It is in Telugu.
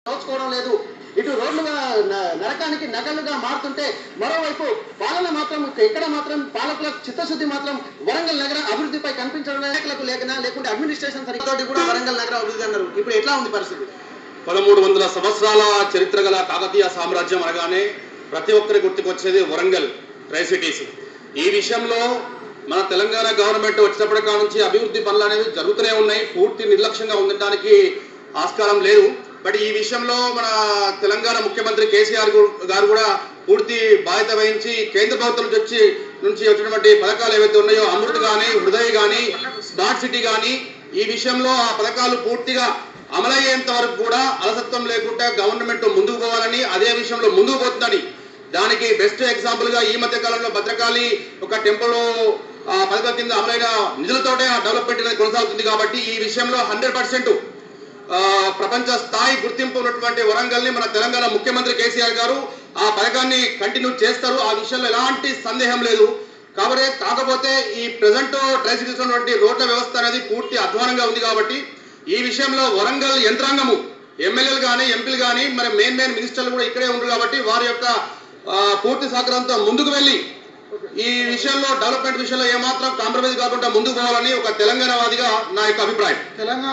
నోచుకోవడం లేదు. ఇటు రోడ్లుగా నరకానికి నగలుగా మారుతుంటే మరోవైపు పాలన మాత్రం ఎక్కడ మాత్రం పాలకుల చిత్తశుద్ధి మాత్రం వరంగల్ నగర అభివృద్ధిపై కనిపించడం నాయకులకు లేకుంటే అడ్మినిస్ట్రేషన్ సరిగ్గా కూడా వరంగల్ నగర అభివృద్ధి అన్నారు. ఇప్పుడు ఎట్లా ఉంది పరిస్థితి? 1300 సంవత్సరాల చరిత్ర గల కాకతీయ సామ్రాజ్యం అనగానే ప్రతి ఒక్కరి గుర్తుకొచ్చేది వరంగల్ ట్రై సిటీస్. ఈ విషయంలో మన తెలంగాణ గవర్నమెంట్ వచ్చినప్పటి నుంచి అభివృద్ధి పనులు అనేవి జరుగుతూనే ఉన్నాయి. పూర్తి నిర్లక్ష్యంగా ఉండటానికి ఆస్కారం లేదు. బట్ ఈ విషయంలో మన తెలంగాణ ముఖ్యమంత్రి కేసీఆర్ గారు కూడా పూర్తి బాధ్యత వహించి కేంద్ర ప్రభుత్వం నుంచి వచ్చినటువంటి పథకాలు ఏవైతే ఉన్నాయో అమృత్ కానీ, హృదయ్ కానీ, స్మార్ట్ సిటీ కానీ ఈ విషయంలో ఆ పథకాలు పూర్తిగా అమలయ్యేంత వరకు కూడా అలసత్వం లేకుండా గవర్నమెంట్ ముందుకు పోవాలని, అదే విషయంలో ముందుకు పోతుందని దానికి బెస్ట్ ఎగ్జాంపుల్ గా ఈ మధ్య కాలంలో భద్రకాళి ఒక టెంపుల్ పథకం కింద అమలైన నిధులతోటే డెవలప్మెంట్ అనేది కొనసాగుతుంది. కాబట్టి ఈ విషయంలో 100% ప్రపంచ స్థాయి గుర్తింపు ఉన్నటువంటి వరంగల్ ని మన తెలంగాణ ముఖ్యమంత్రి కేసీఆర్ గారు ఆ పథకాన్ని కంటిన్యూ చేస్తారు. ఆ విషయంలో ఎలాంటి సందేహం లేదు. కాకపోతే ఈ ప్రెసెంట్ ట్రై సిటీస్ ఉన్నటువంటి రోడ్ల వ్యవస్థ అనేది పూర్తి అధ్వానంగా ఉంది. కాబట్టి ఈ విషయంలో వరంగల్ యంత్రాంగము ఎమ్మెల్యేలు కానీ, ఎంపీలు కానీ, మరి మెయిన్ మినిస్టర్లు కూడా ఇక్కడే ఉన్నారు. కాబట్టి వారి యొక్క పూర్తి సహకారంతో ముందుకు వెళ్ళి ఈ విషయంలో డెవలప్మెంట్ విషయంలో ఏమాత్రం కాంప్రమైజ్ కాకుండా ముందుకు పోవాలని ఒక తెలంగాణ వాదిగా నా యొక్క అభిప్రాయం. తెలంగాణ